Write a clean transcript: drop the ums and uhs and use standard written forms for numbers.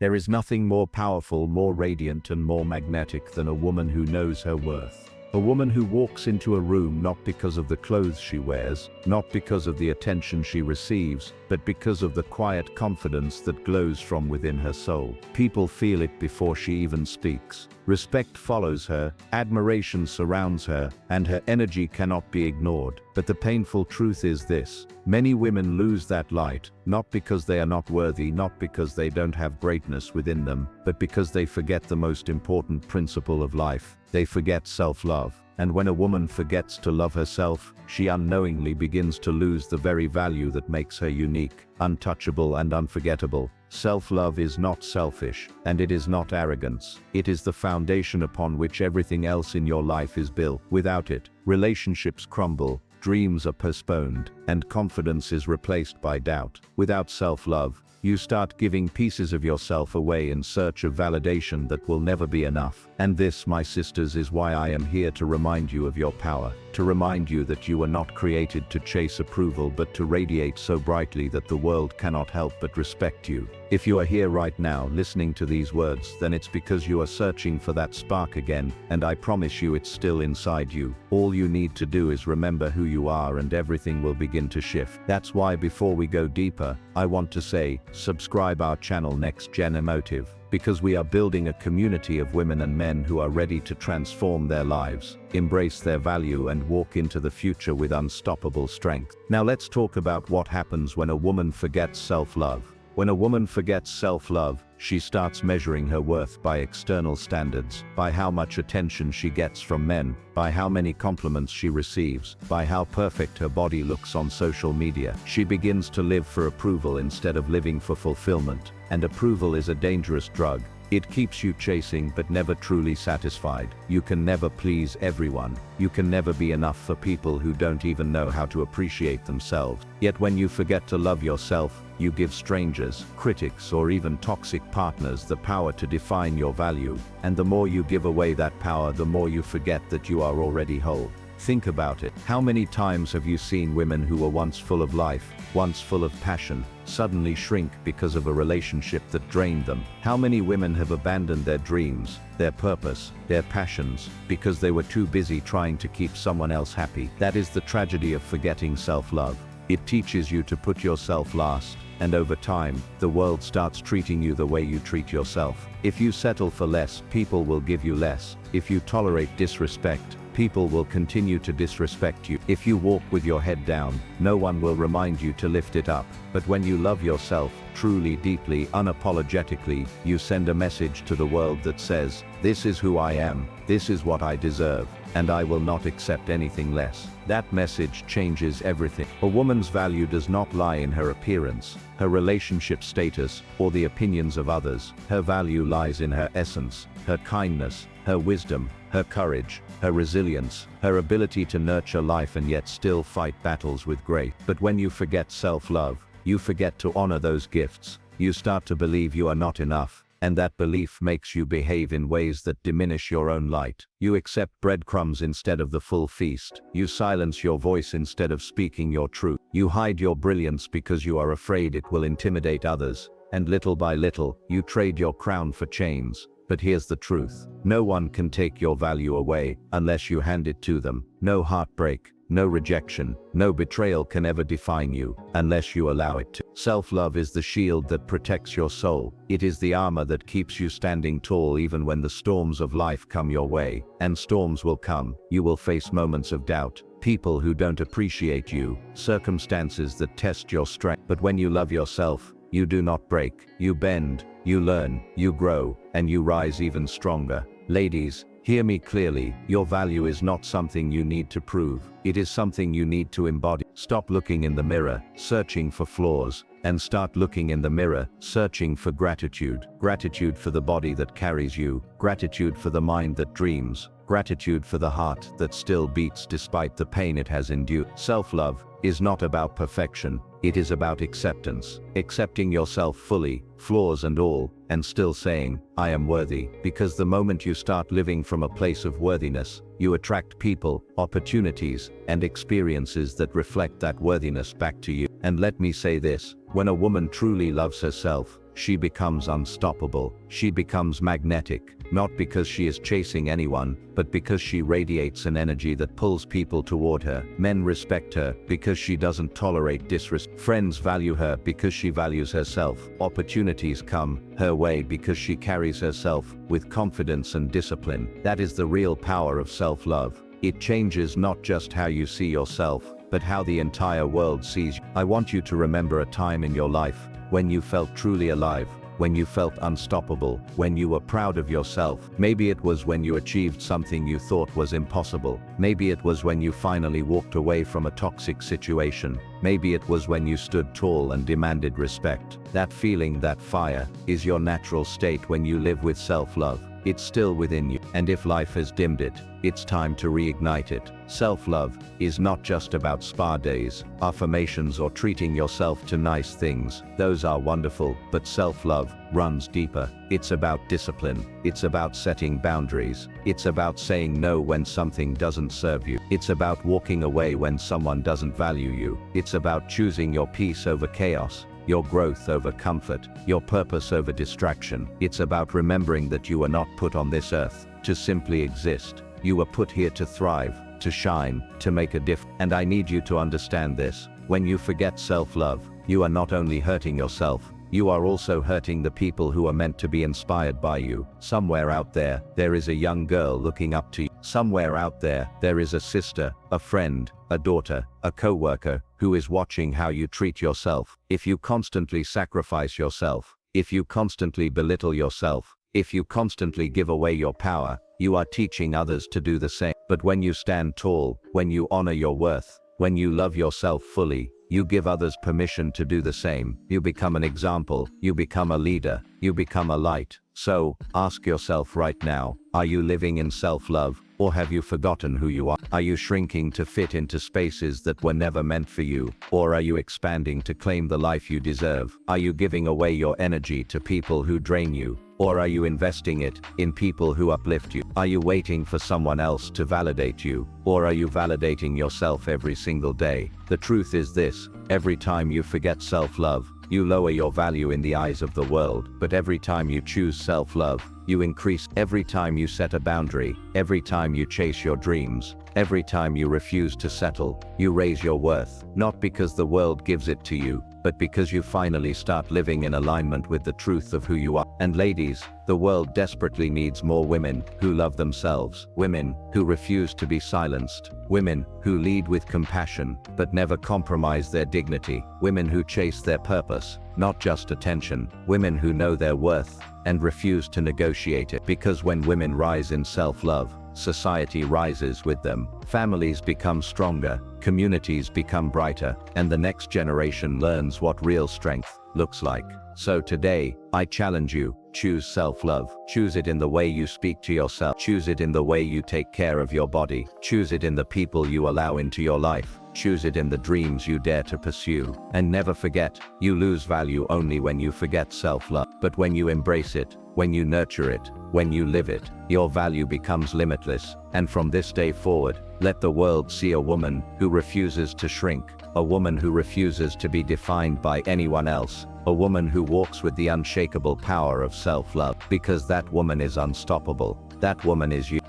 There is nothing more powerful, more radiant, and more magnetic than a woman who knows her worth. A woman who walks into a room not because of the clothes she wears, not because of the attention she receives, but because of the quiet confidence that glows from within her soul. People feel it before she even speaks. Respect follows her, admiration surrounds her, and her energy cannot be ignored. But the painful truth is this: many women lose that light, not because they are not worthy, not because they don't have greatness within them, but because they forget the most important principle of life. They forget self-love. And when a woman forgets to love herself, she unknowingly begins to lose the very value that makes her unique, untouchable, and unforgettable. Self-love is not selfish, and it is not arrogance. It is the foundation upon which everything else in your life is built. Without it, relationships crumble, dreams are postponed, and confidence is replaced by doubt. Without self-love, you start giving pieces of yourself away in search of validation that will never be enough. And this, my sisters, is why I am here to remind you of your power, to remind you that you were not created to chase approval but to radiate so brightly that the world cannot help but respect you. If you are here right now listening to these words, then it's because you are searching for that spark again, and I promise you it's still inside you. All you need to do is remember who you are and everything will begin to shift. That's why before we go deeper, I want to say, subscribe our channel Next Gen Emotive, because we are building a community of women and men who are ready to transform their lives, embrace their value, and walk into the future with unstoppable strength. Now let's talk about what happens when a woman forgets self-love. When a woman forgets self-love, she starts measuring her worth by external standards, by how much attention she gets from men, by how many compliments she receives, by how perfect her body looks on social media. She begins to live for approval instead of living for fulfillment. And approval is a dangerous drug. It keeps you chasing but never truly satisfied. You can never please everyone. You can never be enough for people who don't even know how to appreciate themselves. Yet when you forget to love yourself, you give strangers, critics, or even toxic partners the power to define your value. And the more you give away that power, the more you forget that you are already whole. Think about it. How many times have you seen women who were once full of life, once full of passion, suddenly shrink because of a relationship that drained them? How many women have abandoned their dreams, their purpose, their passions, because they were too busy trying to keep someone else happy? That is the tragedy of forgetting self-love. It teaches you to put yourself last, and over time, the world starts treating you the way you treat yourself. If you settle for less, people will give you less. If you tolerate disrespect, people will continue to disrespect you. If you walk with your head down, no one will remind you to lift it up. But when you love yourself, truly, deeply, unapologetically, you send a message to the world that says, "This is who I am, this is what I deserve, and I will not accept anything less." That message changes everything. A woman's value does not lie in her appearance, her relationship status, or the opinions of others. Her value lies in her essence, her kindness, her wisdom, her courage, her resilience, her ability to nurture life and yet still fight battles with grace. But when you forget self-love, you forget to honor those gifts. You start to believe you are not enough, and that belief makes you behave in ways that diminish your own light. You accept breadcrumbs instead of the full feast. You silence your voice instead of speaking your truth. You hide your brilliance because you are afraid it will intimidate others. And little by little, you trade your crown for chains. But here's the truth. No one can take your value away unless you hand it to them. No heartbreak, no rejection, no betrayal can ever define you unless you allow it to. Self-love is the shield that protects your soul. It is the armor that keeps you standing tall even when the storms of life come your way. And storms will come. You will face moments of doubt, people who don't appreciate you, circumstances that test your strength. But when you love yourself, you do not break. You bend, you learn, you grow, and you rise even stronger. Ladies, hear me clearly. Your value is not something you need to prove. It is something you need to embody. Stop looking in the mirror, searching for flaws, and start looking in the mirror, searching for gratitude. Gratitude for the body that carries you. Gratitude for the mind that dreams. Gratitude for the heart that still beats despite the pain it has endured. Self-love is not about perfection. It is about acceptance. Accepting yourself fully, flaws and all, and still saying, "I am worthy." Because the moment you start living from a place of worthiness, you attract people, opportunities, and experiences that reflect that worthiness back to you. And let me say this, when a woman truly loves herself, she becomes unstoppable. She becomes magnetic, not because she is chasing anyone, but because she radiates an energy that pulls people toward her. Men respect her because she doesn't tolerate disrespect. Friends value her because she values herself. Opportunities come her way because she carries herself with confidence and discipline. That is the real power of self-love. It changes not just how you see yourself, but how the entire world sees you. I want you to remember a time in your life when you felt truly alive, when you felt unstoppable, when you were proud of yourself. Maybe it was when you achieved something you thought was impossible. Maybe it was when you finally walked away from a toxic situation. Maybe it was when you stood tall and demanded respect. That feeling, that fire, is your natural state when you live with self-love. It's still within you, and if life has dimmed it, it's time to reignite it. Self-love is not just about spa days, affirmations, or treating yourself to nice things. Those are wonderful, but self-love runs deeper. It's about discipline. It's about setting boundaries. It's about saying no when something doesn't serve you. It's about walking away when someone doesn't value you. It's about choosing your peace over chaos, your growth over comfort, your purpose over distraction. It's about remembering that you were not put on this earth to simply exist. You were put here to thrive, to shine, to make a difference. And I need you to understand this. When you forget self-love, you are not only hurting yourself, you are also hurting the people who are meant to be inspired by you. Somewhere out there, there is a young girl looking up to you. Somewhere out there, there is a sister, a friend, a daughter, a co-worker, who is watching how you treat yourself. If you constantly sacrifice yourself, if you constantly belittle yourself, if you constantly give away your power, you are teaching others to do the same. But when you stand tall, when you honor your worth, when you love yourself fully, you give others permission to do the same. You become an example, you become a leader, you become a light. So, ask yourself right now, are you living in self-love, or have you forgotten who you are? Are you shrinking to fit into spaces that were never meant for you, or are you expanding to claim the life you deserve? Are you giving away your energy to people who drain you, or are you investing it in people who uplift you? Are you waiting for someone else to validate you, or are you validating yourself every single day? The truth is this: every time you forget self-love, you lower your value in the eyes of the world. But every time you choose self-love, you increase. Every time you set a boundary, every time you chase your dreams, every time you refuse to settle, you raise your worth. Not because the world gives it to you, but because you finally start living in alignment with the truth of who you are. And ladies, the world desperately needs more women who love themselves, women who refuse to be silenced, women who lead with compassion but never compromise their dignity, women who chase their purpose, not just attention, women who know their worth and refuse to negotiate it. Because when women rise in self-love, society rises with them. Families become stronger, communities become brighter, and the next generation learns what real strength looks like. So today, I challenge you, choose self-love. Choose it in the way you speak to yourself. Choose it in the way you take care of your body. Choose it in the people you allow into your life. Choose it in the dreams you dare to pursue. And never forget, you lose value only when you forget self-love. But when you embrace it, when you nurture it, when you live it, your value becomes limitless. And from this day forward, let the world see a woman who refuses to shrink, a woman who refuses to be defined by anyone else, a woman who walks with the unshakable power of self-love. Because that woman is unstoppable. That woman is you.